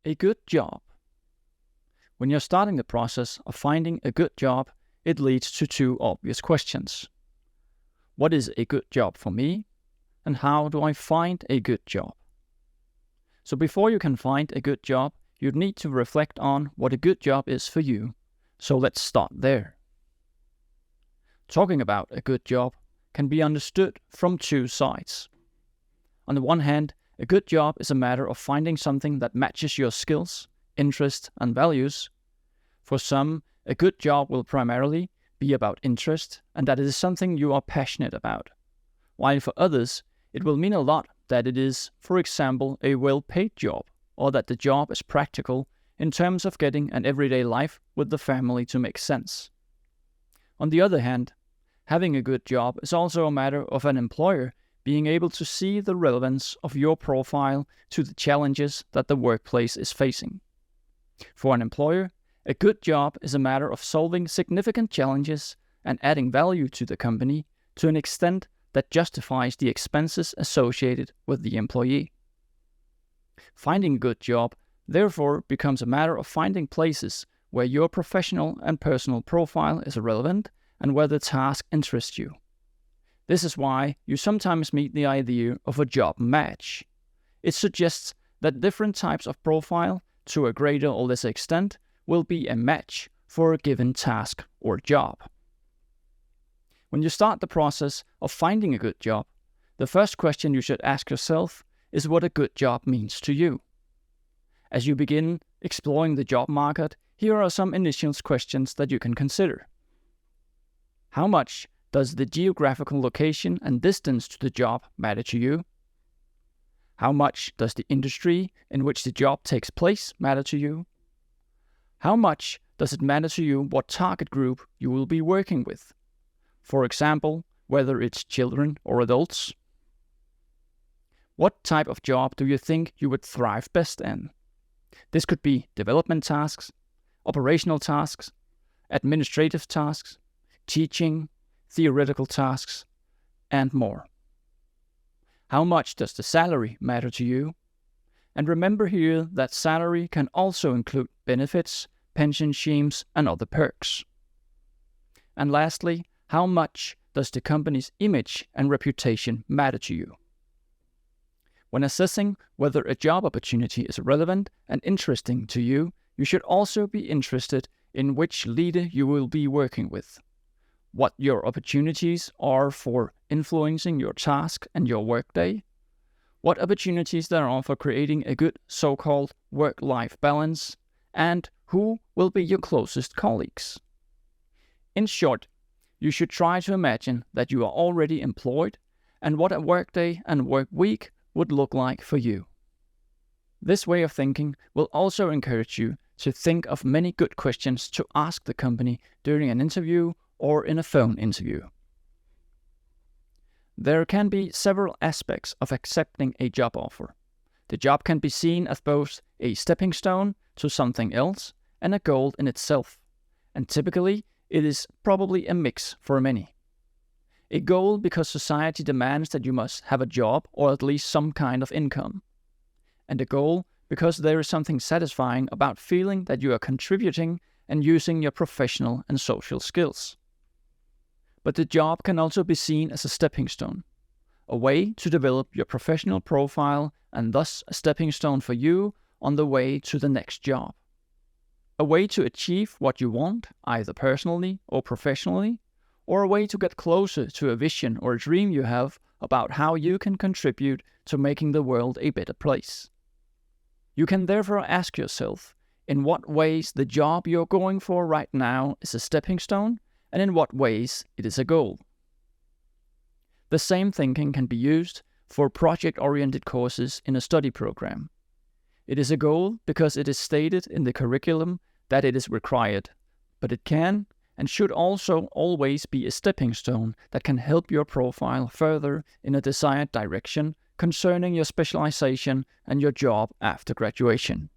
A good job. When you're starting the process of finding a good job, it leads to two obvious questions. What is a good job for me? And how do I find a good job? So before you can find a good job, you need to reflect on what a good job is for you. So let's start there. Talking about a good job can be understood from two sides. On the one hand, a good job is a matter of finding something that matches your skills, interests, and values. For some, a good job will primarily be about interest and that it is something you are passionate about. While for others, it will mean a lot that it is, for example, a well-paid job, or that the job is practical in terms of getting an everyday life with the family to make sense. On the other hand, having a good job is also a matter of an employer being able to see the relevance of your profile to the challenges that the workplace is facing. For an employer, a good job is a matter of solving significant challenges and adding value to the company to an extent that justifies the expenses associated with the employee. Finding a good job, therefore, becomes a matter of finding places where your professional and personal profile is relevant and where the task interests you. This is why you sometimes meet the idea of a job match. It suggests that different types of profile, to a greater or lesser extent, will be a match for a given task or job. When you start the process of finding a good job, the first question you should ask yourself is what a good job means to you. As you begin exploring the job market, here are some initial questions that you can consider. How much does the geographical location and distance to the job matter to you? How much does the industry in which the job takes place matter to you? How much does it matter to you what target group you will be working with? For example, whether it's children or adults. What type of job do you think you would thrive best in? This could be development tasks, operational tasks, administrative tasks, teaching, theoretical tasks, and more. How much does the salary matter to you? And remember here that salary can also include benefits, pension schemes, and other perks. And lastly, how much does the company's image and reputation matter to you? When assessing whether a job opportunity is relevant and interesting to you, you should also be interested in which leader you will be working with, what your opportunities are for influencing your task and your workday, what opportunities there are for creating a good so-called work-life balance, and who will be your closest colleagues. In short, you should try to imagine that you are already employed and what a workday and work week would look like for you. This way of thinking will also encourage you to think of many good questions to ask the company during an interview or in a phone interview. There can be several aspects of accepting a job offer. The job can be seen as both a stepping stone to something else and a goal in itself, and typically it is probably a mix for many. A goal because society demands that you must have a job or at least some kind of income, and a goal because there is something satisfying about feeling that you are contributing and using your professional and social skills. But the job can also be seen as a stepping stone, a way to develop your professional profile and thus a stepping stone for you on the way to the next job. A way to achieve what you want, either personally or professionally, or a way to get closer to a vision or a dream you have about how you can contribute to making the world a better place. You can therefore ask yourself in what ways the job you're going for right now is a stepping stone and in what ways it is a goal. The same thinking can be used for project-oriented courses in a study program. It is a goal because it is stated in the curriculum that it is required, but it can and should also always be a stepping stone that can help your profile further in a desired direction concerning your specialization and your job after graduation.